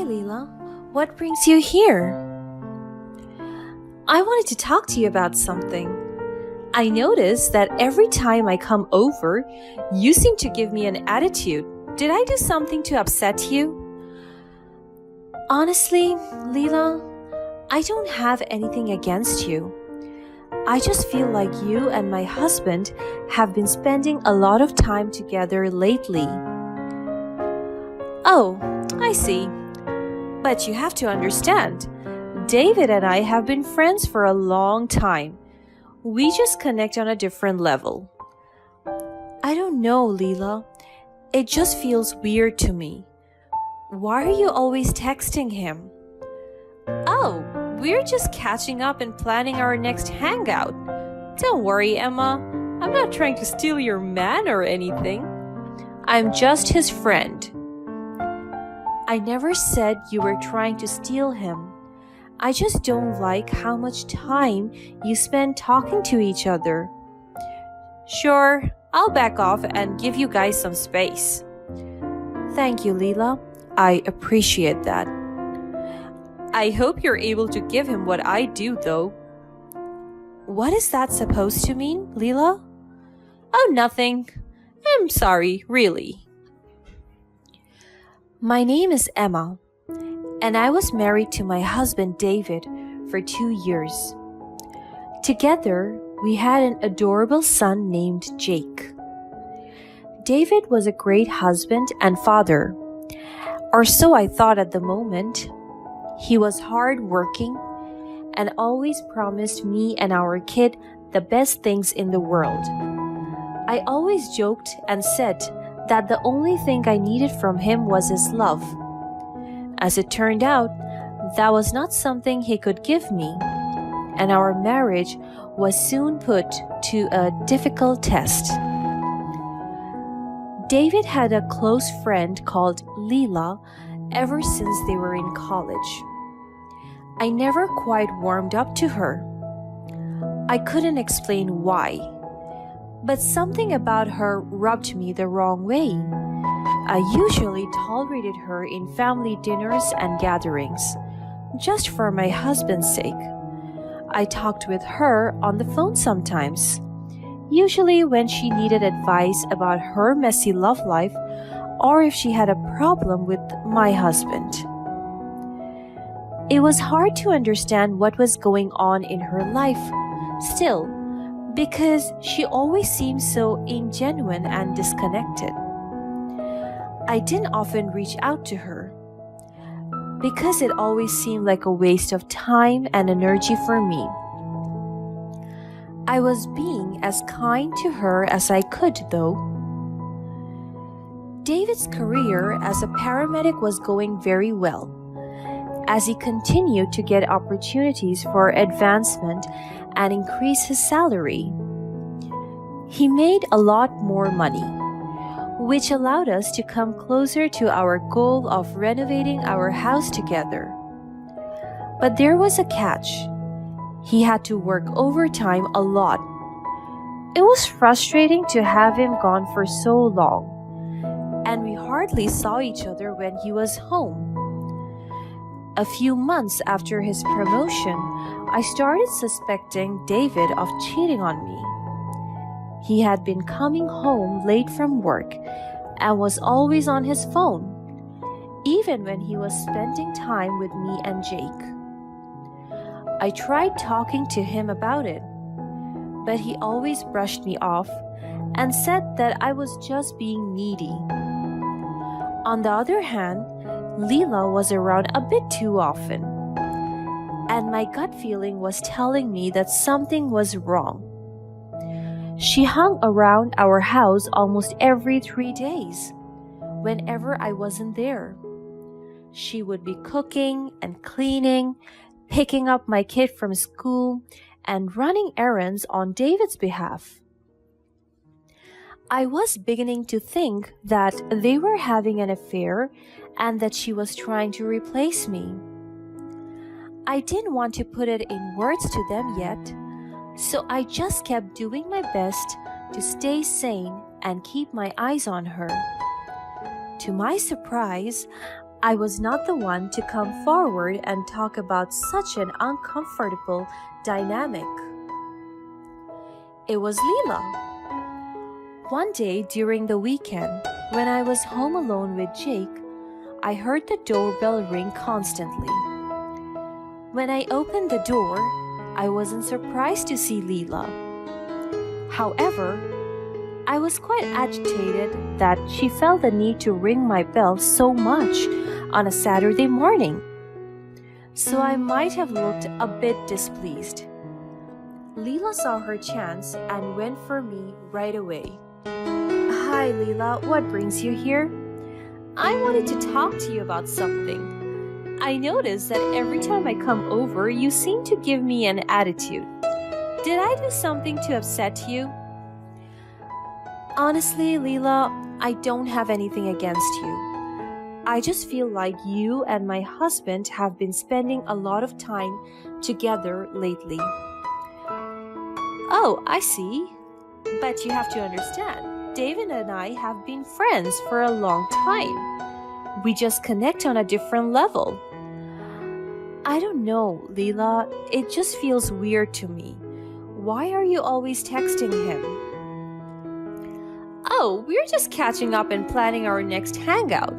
Leela. What brings you here? I wanted to talk to you about something. I noticed that every time I come over, you seem to give me an attitude. Did I do something to upset you? Honestly, Leela, I don't have anything against you. I just feel like you and my husband have been spending a lot of time together lately. Oh, I see. But you have to understand, David and I have been friends for a long time. We just connect on a different level. I don't know, Leela. It just feels weird to me. Why are you always texting him? Oh, we're just catching up and planning our next hangout. Don't worry, Emma. I'm not trying to steal your man or anything. I'm just his friend. I never said you were trying to steal him. I just don't like how much time you spend talking to each other. Sure, I'll back off and give you guys some space. Thank you, Leela. I appreciate that. I hope you're able to give him what I do, though. What is that supposed to mean, Leela? Oh, nothing. I'm sorry, really. My name is Emma, and I was married to my husband David for 2 years. Together, we had an adorable son named Jake. David was a great husband and father, or so I thought at the moment. He was hardworking and always promised me and our kid the best things in the world. I always joked and said that the only thing I needed from him was his love. As it turned out, that was not something he could give me, and our marriage was soon put to a difficult test. David had a close friend called Leela ever since they were in college. I never quite warmed up to her. I couldn't explain why, but something about her rubbed me the wrong way. I usually tolerated her in family dinners and gatherings, just for my husband's sake. I talked with her on the phone sometimes, usually when she needed advice about her messy love life or if she had a problem with my husband. It was hard to understand what was going on in her life still, because she always seemed so ingenuine and disconnected. I didn't often reach out to her because it always seemed like a waste of time and energy for me. I was being as kind to her as I could, though. David's career as a paramedic was going very well, as he continued to get opportunities for advancement and increase his salary. He made a lot more money, which allowed us to come closer to our goal of renovating our house together. But there was a catch. He had to work overtime a lot. It was frustrating to have him gone for so long, and we hardly saw each other when he was home. A few months after his promotion, I started suspecting David of cheating on me. He had been coming home late from work and was always on his phone, even when he was spending time with me and Jake. I tried talking to him about it, but he always brushed me off and said that I was just being needy. On the other hand, Leela was around a bit too often, and my gut feeling was telling me that something was wrong. She hung around our house almost every 3 days, whenever I wasn't there. She would be cooking and cleaning, picking up my kid from school, and running errands on David's behalf. I was beginning to think that they were having an affair and that she was trying to replace me. I didn't want to put it in words to them yet, so I just kept doing my best to stay sane and keep my eyes on her. To my surprise, I was not the one to come forward and talk about such an uncomfortable dynamic. It was Leela. One day during the weekend, when I was home alone with Jake, I heard the doorbell ring constantly. When I opened the door, I wasn't surprised to see Leela. However, I was quite agitated that she felt the need to ring my bell so much on a Saturday morning. So I might have looked a bit displeased. Leela saw her chance and went for me right away. "Hi Leela, what brings you here?" "I wanted to talk to you about something. I noticed that every time I come over, you seem to give me an attitude. Did I do something to upset you?" "Honestly, Leela, I don't have anything against you. I just feel like you and my husband have been spending a lot of time together lately." "Oh, I see. But you have to understand, David and I have been friends for a long time. We just connect on a different level." "I don't know, Leela. It just feels weird to me. Why are you always texting him?" "Oh, we're just catching up and planning our next hangout."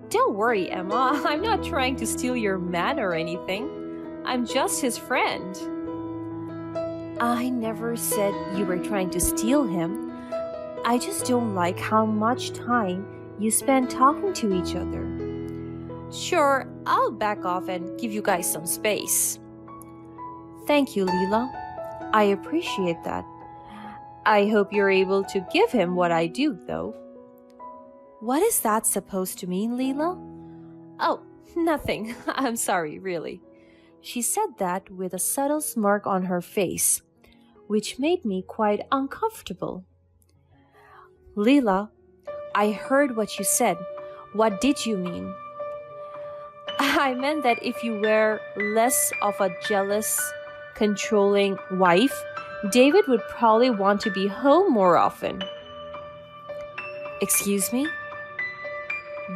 "Don't worry, Emma. I'm not trying to steal your man or anything. I'm just his friend." "I never said you were trying to steal him. I just don't like how much time you spend talking to each other." "Sure, I'll back off and give you guys some space." "Thank you, Leela. I appreciate that. I hope you're able to give him what I do, though." "What is that supposed to mean, Leela?" "Oh, nothing. I'm sorry, really." She said that with a subtle smirk on her face, which made me quite uncomfortable. "Leela, I heard what you said. What did you mean?" "I meant that if you were less of a jealous, controlling wife, David would probably want to be home more often." "Excuse me?"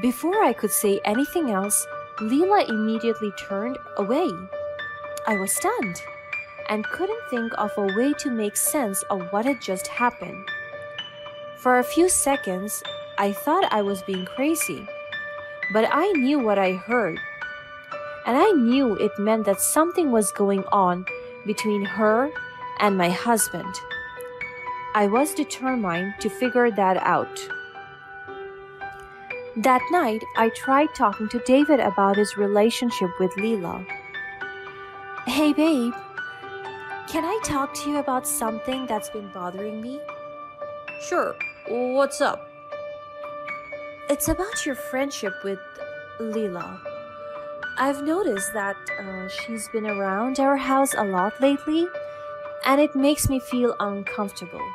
Before I could say anything else, Leela immediately turned away. I was stunned and couldn't think of a way to make sense of what had just happened. For a few seconds, I thought I was being crazy, but I knew what I heard, and I knew it meant that something was going on between her and my husband. I was determined to figure that out. That night, I tried talking to David about his relationship with Leela. "Hey babe, can I talk to you about something that's been bothering me?" "Sure, what's up?" "It's about your friendship with Leela. I've noticed that she's been around our house a lot lately, and it makes me feel uncomfortable."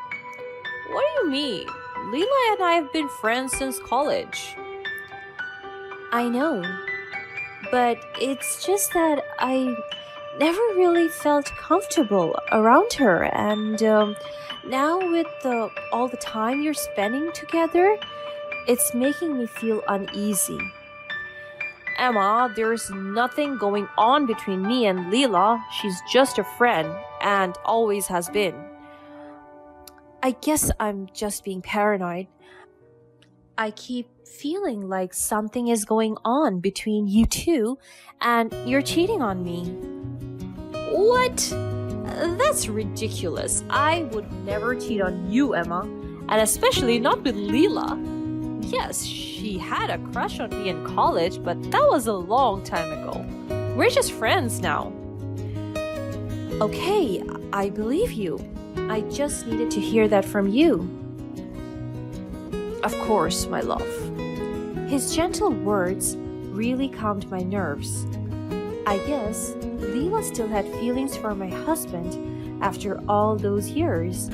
"What do you mean? Leela and I have been friends since college." "I know, but it's just that I never really felt comfortable around her, and now with all the time you're spending together, it's making me feel uneasy." "Emma, there's nothing going on between me and Leela. She's just a friend and always has been." "I guess I'm just being paranoid. I keep feeling like something is going on between you two and you're cheating on me." "What? That's ridiculous. I would never cheat on you, Emma, and especially not with Leela. Yes, she had a crush on me in college, but that was a long time ago. We're just friends now." "Okay, I believe you. I just needed to hear that from you." "Of course, my love." His gentle words really calmed my nerves. I guess Leela still had feelings for my husband after all those years,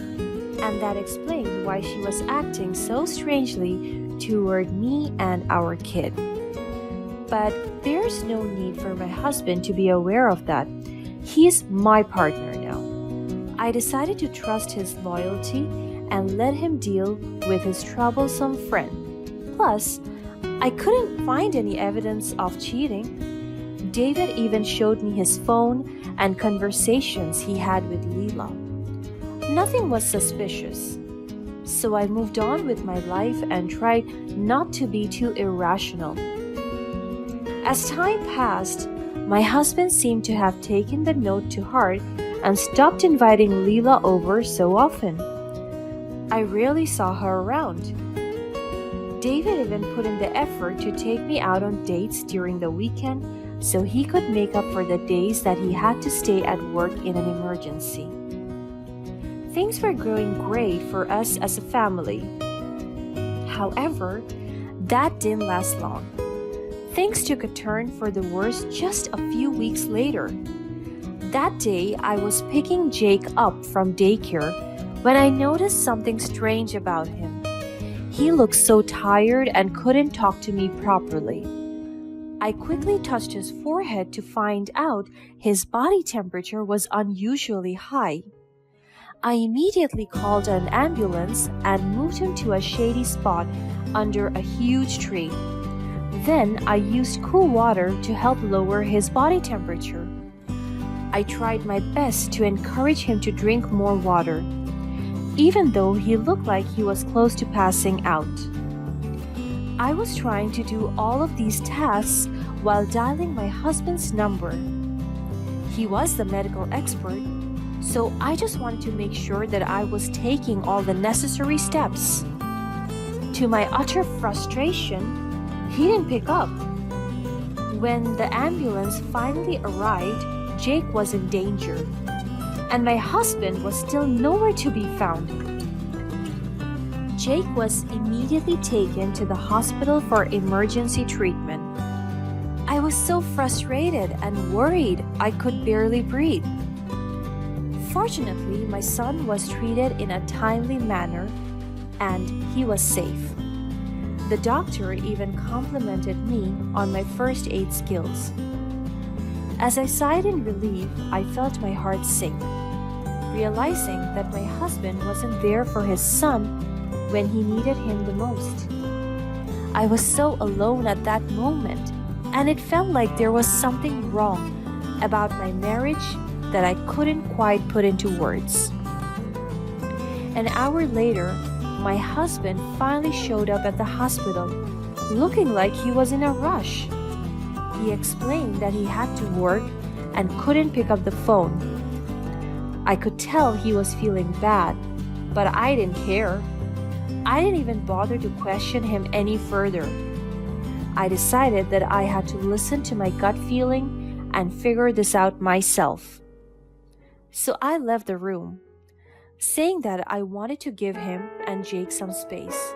and that explained why she was acting so strangely toward me and our kid. But there's no need for my husband to be aware of that. He's my partner now. I decided to trust his loyalty and let him deal with his troublesome friend. Plus, I couldn't find any evidence of cheating. David even showed me his phone and conversations he had with Leela. Nothing was suspicious. So I moved on with my life and tried not to be too irrational. As time passed, my husband seemed to have taken the note to heart and stopped inviting Leela over so often. I rarely saw her around. David even put in the effort to take me out on dates during the weekend so he could make up for the days that he had to stay at work in an emergency. Things were going great for us as a family. However, that didn't last long. Things took a turn for the worse just a few weeks later. That day, I was picking Jake up from daycare when I noticed something strange about him. He looked so tired and couldn't talk to me properly. I quickly touched his forehead to find out his body temperature was unusually high. I immediately called an ambulance and moved him to a shady spot under a huge tree. Then I used cool water to help lower his body temperature. I tried my best to encourage him to drink more water, even though he looked like he was close to passing out. I was trying to do all of these tasks while dialing my husband's number. He was the medical expert, so I just wanted to make sure that I was taking all the necessary steps. To my utter frustration, he didn't pick up. When the ambulance finally arrived, Jake was in danger, and my husband was still nowhere to be found. Jake was immediately taken to the hospital for emergency treatment. I was so frustrated and worried I could barely breathe. Fortunately, my son was treated in a timely manner and he was safe. The doctor even complimented me on my first aid skills. As I sighed in relief, I felt my heart sink, realizing that my husband wasn't there for his son when he needed him the most. I was so alone at that moment, and it felt like there was something wrong about my marriage that I couldn't quite put into words. An hour later, my husband finally showed up at the hospital, looking like he was in a rush. He explained that he had to work and couldn't pick up the phone. I could tell he was feeling bad, but I didn't care. I didn't even bother to question him any further. I decided that I had to listen to my gut feeling and figure this out myself. So I left the room, saying that I wanted to give him and Jake some space.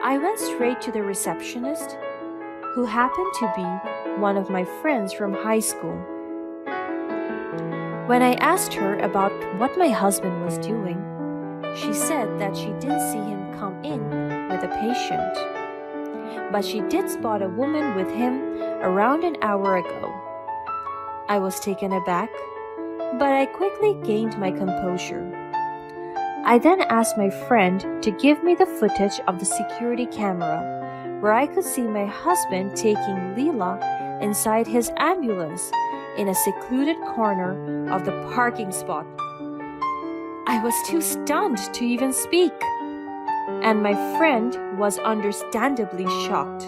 I went straight to the receptionist, who happened to be one of my friends from high school. When I asked her about what my husband was doing, she said that she didn't see him come in with a patient, but she did spot a woman with him around an hour ago. I was taken aback, but I quickly gained my composure. I then asked my friend to give me the footage of the security camera where I could see my husband taking Leela inside his ambulance in a secluded corner of the parking spot. I was too stunned to even speak, and my friend was understandably shocked.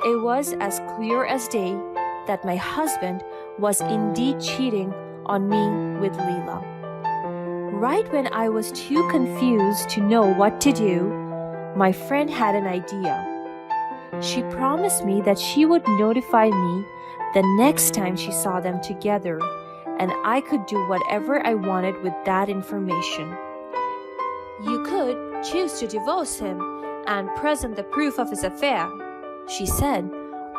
It was as clear as day that my husband was indeed cheating on me with Leela. Right when I was too confused to know what to do, my friend had an idea. She promised me that she would notify me the next time she saw them together, and I could do whatever I wanted with that information. "You could choose to divorce him and present the proof of his affair," she said,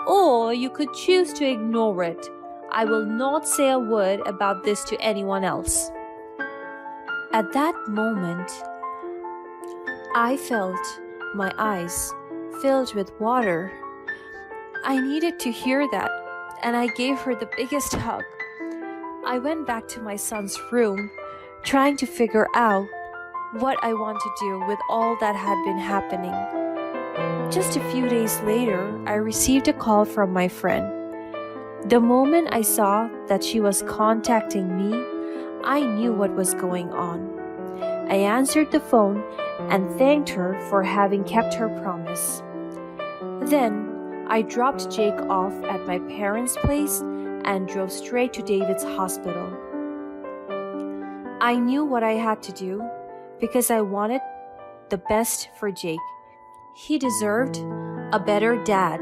"or you could choose to ignore it. I will not say a word about this to anyone else." At that moment, I felt my eyes filled with water. I needed to hear that, and I gave her the biggest hug. I went back to my son's room, trying to figure out what I want to do with all that had been happening. Just a few days later, I received a call from my friend. The moment I saw that she was contacting me, I knew what was going on. I answered the phone and thanked her for having kept her promise. Then, I dropped Jake off at my parents' place and drove straight to David's hospital. I knew what I had to do because I wanted the best for Jake. He deserved a better dad.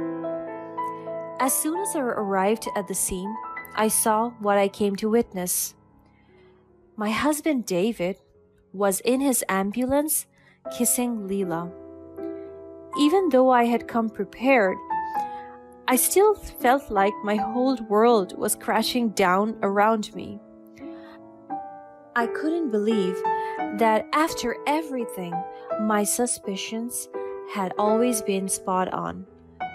As soon as I arrived at the scene, I saw what I came to witness. My husband David was in his ambulance kissing Leela. Even though I had come prepared, I still felt like my whole world was crashing down around me. I couldn't believe that after everything, my suspicions had always been spot on.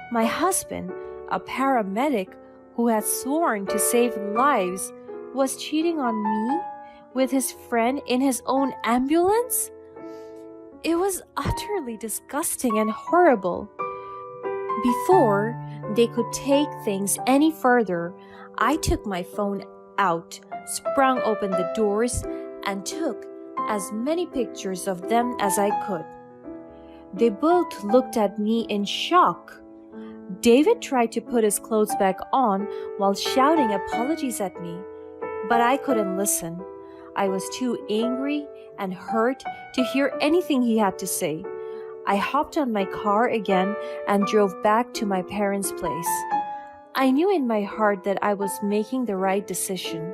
My husband, a paramedic who had sworn to save lives, was cheating on me with his friend in his own ambulance? It was utterly disgusting and horrible. Before they could take things any further, I took my phone out, sprung open the doors, and took as many pictures of them as I could. They both looked at me in shock. David tried to put his clothes back on while shouting apologies at me, but I couldn't listen. I was too angry and hurt to hear anything he had to say. I hopped on my car again and drove back to my parents' place. I knew in my heart that I was making the right decision.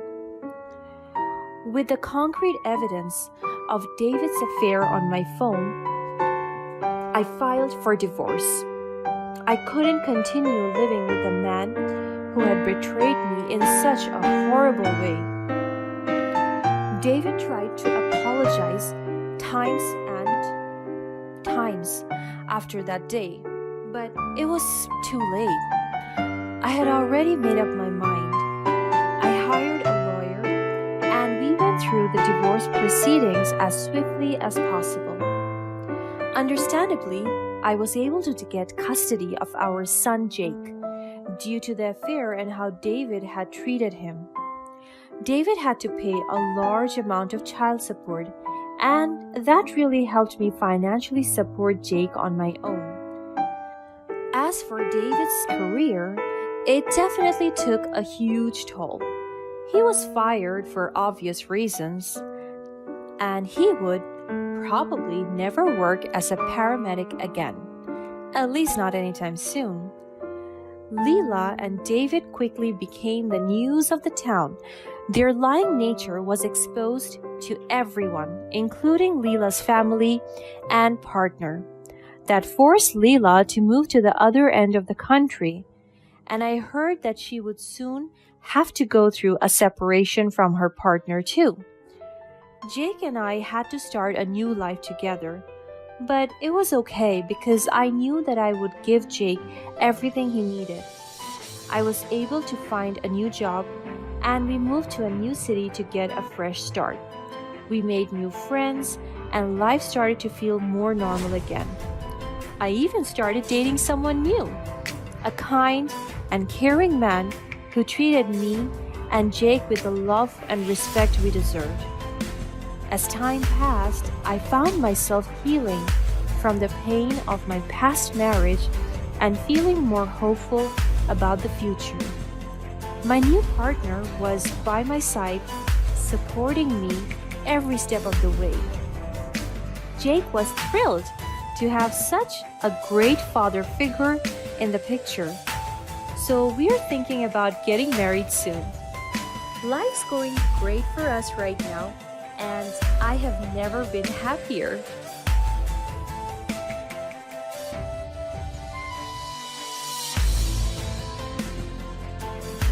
With the concrete evidence of David's affair on my phone, I filed for divorce. I couldn't continue living with a man who had betrayed me in such a horrible way. David tried to apologize times and times after that day, but it was too late. I had already made up my mind. I hired a lawyer and we went through the divorce proceedings as swiftly as possible. Understandably, I was able to get custody of our son Jake due to the affair and how David had treated him. David had to pay a large amount of child support, and that really helped me financially support Jake on my own. As for David's career, it definitely took a huge toll. He was fired for obvious reasons, and he would probably never work as a paramedic again, at least not anytime soon. Leela and David quickly became the news of the town. Their lying nature was exposed to everyone, including Leela's family and partner. That forced Leela to move to the other end of the country, and I heard that she would soon have to go through a separation from her partner too. Jake and I had to start a new life together, but it was okay because I knew that I would give Jake everything he needed. I was able to find a new job, and we moved to a new city to get a fresh start. We made new friends, and life started to feel more normal again. I even started dating someone new, a kind and caring man who treated me and Jake with the love and respect we deserved. As time passed, I found myself healing from the pain of my past marriage and feeling more hopeful about the future. My new partner was by my side, supporting me every step of the way. Jake was thrilled to have such a great father figure in the picture. So we're thinking about getting married soon. Life's going great for us right now, and I have never been happier.